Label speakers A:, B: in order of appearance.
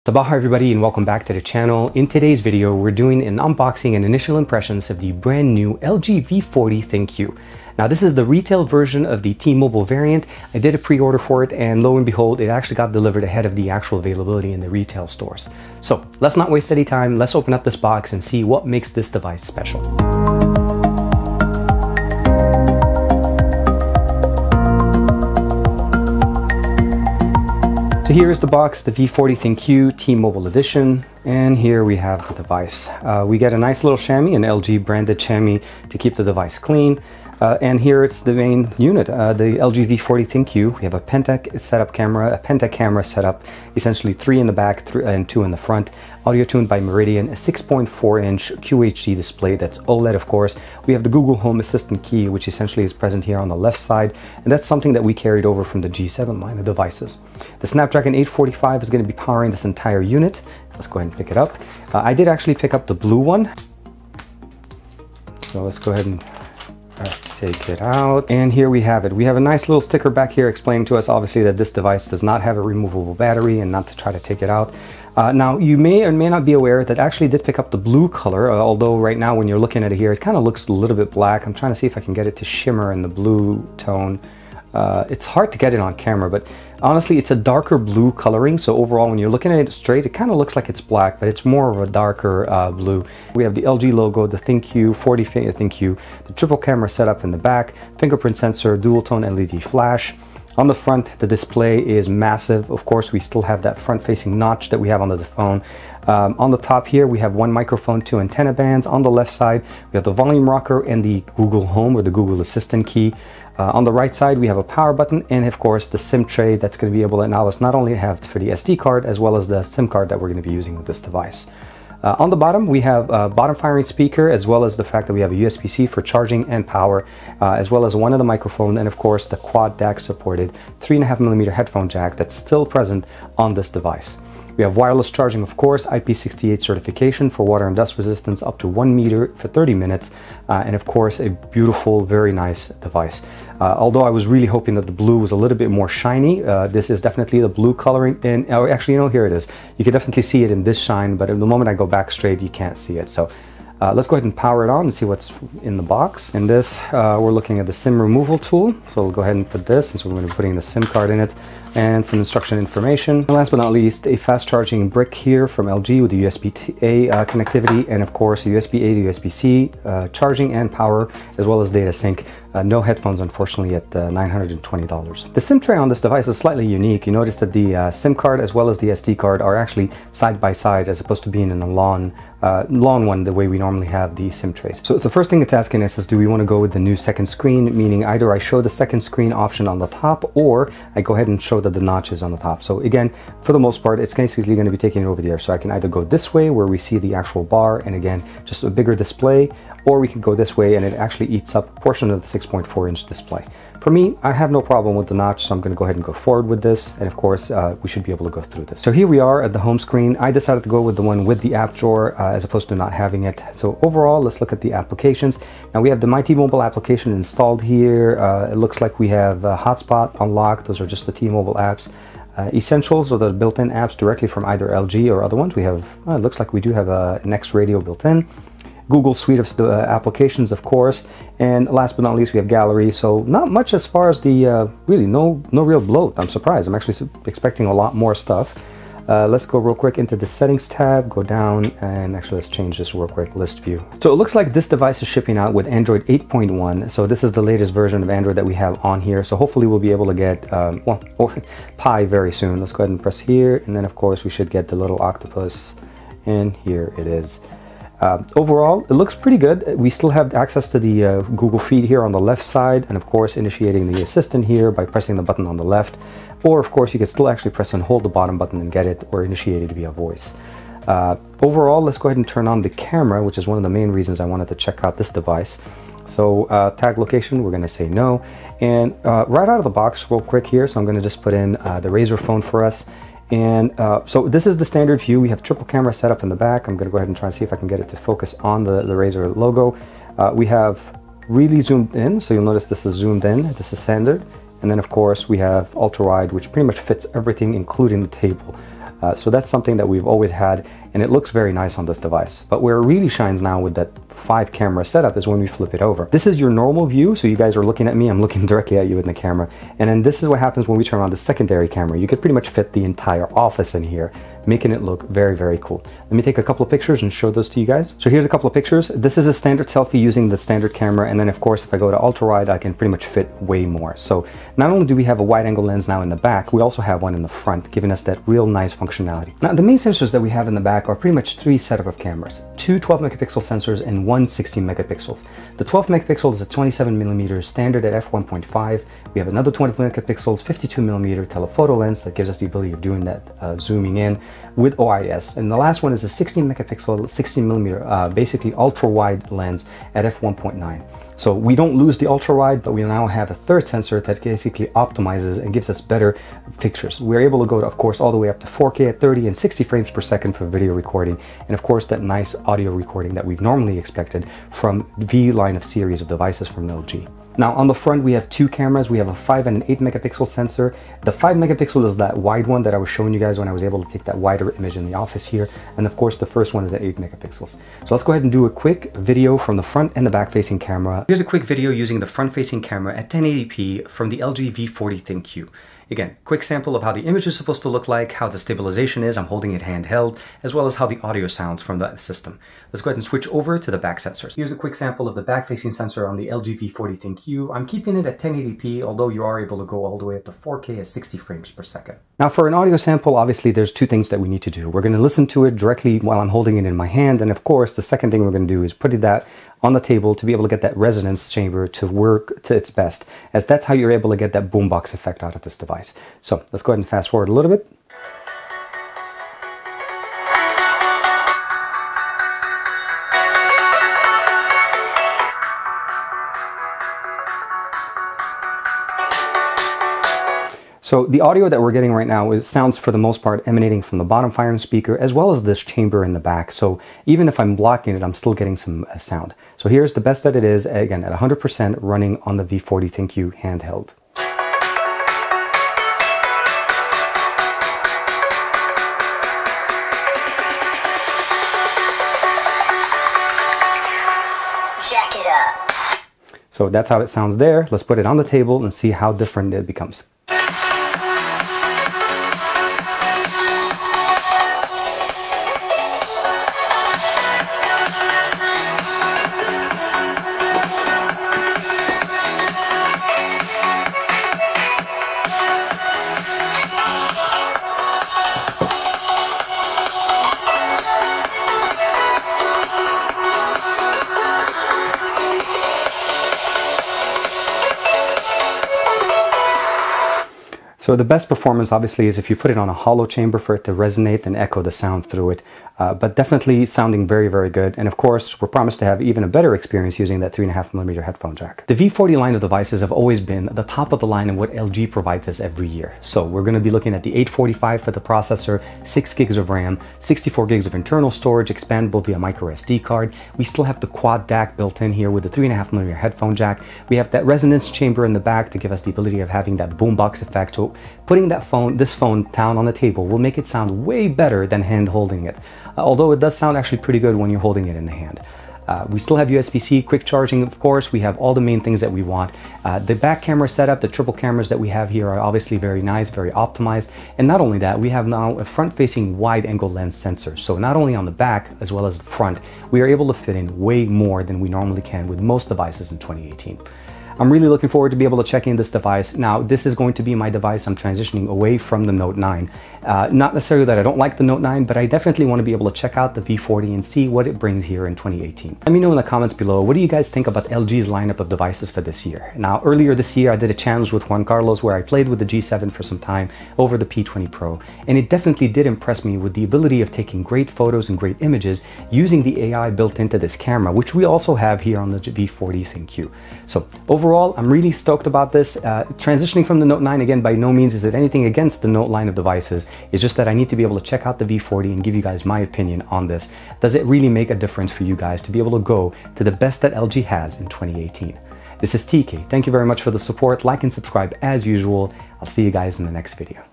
A: Sabah everybody and welcome back to the channel. In today's video, we're doing an unboxing and initial impressions of the brand new LG V40 Thinq. Now this is the retail version of the T-Mobile variant. I did a pre-order for it and lo and behold, it actually got delivered ahead of the actual availability in the retail stores. So let's not waste any time. Let's open up this box and see what makes this device special. So here is the box, the V40 Thinq T-Mobile edition, and here we have the device. We get a nice little chamois, an LG branded chamois to keep the device clean. And here it's the main unit, the LG V40 Thinq. We have a Penta camera setup, essentially 3 in the back and 2 in the front. Audio tuned by Meridian, a 6.4-inch QHD display that's OLED, of course. We have the Google Home Assistant key, which essentially is present here on the left side, and that's something that we carried over from the G7 line of devices. The Snapdragon 845 is going to be powering this entire unit. Let's go ahead and pick it up. I did actually pick up the blue one, so let's go ahead and take it out, and here we have it. We have a nice little sticker back here explaining to us obviously that this device does not have a removable battery and not to try to take it out. Now you may or may not be aware that I actually did pick up the blue color, although right now when you're looking at it here it kind of looks a little bit black. I'm trying to see if I can get it to shimmer in the blue tone. It's hard to get it on camera, but honestly it's a darker blue coloring, so overall when you're looking at it straight it kind of looks like it's black, but it's more of a darker blue. We have the LG logo, the Thinq 40 Thinq, the triple camera setup in the back, fingerprint sensor, dual tone LED flash. On the front, the display is massive. Of course, we still have that front-facing notch that we have on the phone. On the top here, we have 1 microphone, 2 antenna bands. On the left side, we have the volume rocker and the Google Home or the Google Assistant key. On the right side, we have a power button and, of course, the SIM tray that's going to be able to allow us not only have for the SD card as well as the SIM card that we're going to be using with this device. On the bottom, we have a bottom firing speaker, as well as the fact that we have a USB-C for charging and power, as well as one of the microphones, and of course the quad DAC supported 3.5mm headphone jack that's still present on this device. We have wireless charging, of course, IP68 certification for water and dust resistance up to 1 meter for 30 minutes, and of course a beautiful, very nice device. Although I was really hoping that the blue was a little bit more shiny, this is definitely the blue coloring, and actually, you know, here it is. You can definitely see it in this shine, but the moment I go back straight, you can't see it. So let's go ahead and power it on and see what's in the box. In this, we're looking at the SIM removal tool. So we'll go ahead and put this, and so we're going to be putting the SIM card in it, and some instruction information. And last but not least, a fast charging brick here from LG with the USB-A connectivity, and of course a USB-A to USB-C charging and power, as well as data sync. No headphones, unfortunately, at $920. The SIM tray on this device is slightly unique. You notice that the SIM card as well as the SD card are actually side by side, as opposed to being in a long one the way we normally have the SIM trays. So the first thing it's asking us is, do we want to go with the new second screen, meaning either I show the second screen option on the top, or I go ahead and show that the notch is on the top. So again, for the most part, it's basically going to be taking it over there. So I can either go this way where we see the actual bar, and again, just a bigger display, or we can go this way and it actually eats up a portion of the 6.4-inch display. For me, I have no problem with the notch, so I'm going to go ahead and go forward with this, and of course we should be able to go through this. So here we are at the home screen. I decided to go with the one with the app drawer as opposed to not having it. So overall, let's look at the applications. Now we have the My T-Mobile application installed here. It looks like we have Hotspot unlocked. Those are just the T-Mobile apps. Essentials are the built-in apps directly from either LG or other ones. We have, it looks like we do have a Next Radio built in. Google suite of applications, of course, and last but not least we have gallery. So not much as far as the really no real bloat. I'm surprised. I'm actually expecting a lot more stuff. Let's go real quick into the settings tab, go down, and actually let's change this real quick, list view. So it looks like this device is shipping out with Android 8.1. So this is the latest version of Android that we have on here. So hopefully we'll be able to get or Pie very soon. Let's go ahead and press here, and then of course we should get the little octopus, and here it is. Overall, it looks pretty good. We still have access to the Google feed here on the left side, and of course initiating the assistant here by pressing the button on the left, or of course you can still actually press and hold the bottom button and get it, or initiate it via voice. Overall, let's go ahead and turn on the camera, which is one of the main reasons I wanted to check out this device. So tag location, we're going to say no, and right out of the box real quick here, so I'm going to just put in the Razr phone for us. And so this is the standard view. We have triple camera set up in the back. I'm going to go ahead and try and see if I can get it to focus on the Razr logo. We have really zoomed in, so you'll notice this is zoomed in. This is standard. And then of course we have ultra wide, which pretty much fits everything, including the table. So that's something that we've always had, and it looks very nice on this device. But where it really shines now with that 5 camera setup is when we flip it over. This is your normal view, so you guys are looking at me, I'm looking directly at you in the camera. And then this is what happens when we turn on the secondary camera. You could pretty much fit the entire office in here, making it look very, very cool. Let me take a couple of pictures and show those to you guys. So here's a couple of pictures. This is a standard selfie using the standard camera, and then of course if I go to ultra wide, I can pretty much fit way more. So not only do we have a wide angle lens now in the back, we also have one in the front, giving us that real nice functionality. Now the main sensors that we have in the back are pretty much 3 setup of cameras, 2 12 megapixel sensors and 1 16 megapixels. The 12 megapixel is a 27 millimeter standard at f1.5. We have another 20 megapixels 52 millimeter telephoto lens that gives us the ability of doing that zooming in with OIS, and the last one is a 16 megapixel 16 millimeter basically ultra wide lens at f1.9. So we don't lose the ultra wide, but we now have a third sensor that basically optimizes and gives us better pictures. We're able to go to, of course, all the way up to 4K at 30 and 60 frames per second for video recording, and of course that nice audio recording that we've normally expected from the line of series of devices from LG. Now on the front we have 2 cameras. We have a 5 and an 8 megapixel sensor. The 5 megapixel is that wide one that I was showing you guys when I was able to take that wider image in the office here, and of course the first one is at 8 megapixels. So let's go ahead and do a quick video from the front and the back facing camera. Here's a quick video using the front facing camera at 1080p from the LG V40 Thinq. Again, quick sample of how the image is supposed to look like, how the stabilization is, I'm holding it handheld, as well as how the audio sounds from the system. Let's go ahead and switch over to the back sensors. Here's a quick sample of the back-facing sensor on the LG V40 Thinq. I'm keeping it at 1080p, although you are able to go all the way up to 4K at 60 frames per second. Now for an audio sample, obviously there's 2 things that we need to do. We're going to listen to it directly while I'm holding it in my hand, and of course the second thing we're going to do is put that on the table to be able to get that resonance chamber to work to its best, as that's how you're able to get that boombox effect out of this device. So let's go ahead and fast forward a little bit. So the audio that we're getting right now sounds for the most part emanating from the bottom firing speaker as well as this chamber in the back. So even if I'm blocking it, I'm still getting some sound. So here's the best that it is, again at 100% running on the V40 Thinq handheld.
B: Jack it up.
A: So that's how it sounds there. Let's put it on the table and see how different it becomes. So the best performance obviously is if you put it on a hollow chamber for it to resonate and echo the sound through it. But definitely sounding very, very good. And of course, we're promised to have even a better experience using that 3.5mm headphone jack. The V40 line of devices have always been the top of the line in what LG provides us every year. So we're going to be looking at the 845 for the processor, 6 gigs of RAM, 64 gigs of internal storage, expandable via micro SD card. We still have the quad DAC built in here with the 3.5mm headphone jack. We have that resonance chamber in the back to give us the ability of having that boombox effect. So putting this phone down on the table will make it sound way better than hand holding it. Although it does sound actually pretty good when you're holding it in the hand. We still have USB-C, quick charging, of course. We have all the main things that we want. The back camera setup, the triple cameras that we have here are obviously very nice, very optimized. And not only that, we have now a front-facing wide-angle lens sensor. So not only on the back as well as the front, we are able to fit in way more than we normally can with most devices in 2018. I'm really looking forward to be able to check in this device. Now, this is going to be my device. I'm transitioning away from the Note 9. Not necessarily that I don't like the Note 9, but I definitely want to be able to check out the V40 and see what it brings here in 2018. Let me know in the comments below, what do you guys think about LG's lineup of devices for this year? Now, earlier this year, I did a challenge with Juan Carlos where I played with the G7 for some time over the P20 Pro, and it definitely did impress me with the ability of taking great photos and great images using the AI built into this camera, which we also have here on the V40 Thinq. So overall, I'm really stoked about this. Transitioning from the Note 9, again, by no means is it anything against the Note line of devices. It's just that I need to be able to check out the V40 and give you guys my opinion on this. Does it really make a difference for you guys to be able to go to the best that LG has in 2018? This is TK. Thank you very much for the support. Like and subscribe as usual. I'll see you guys in the next video.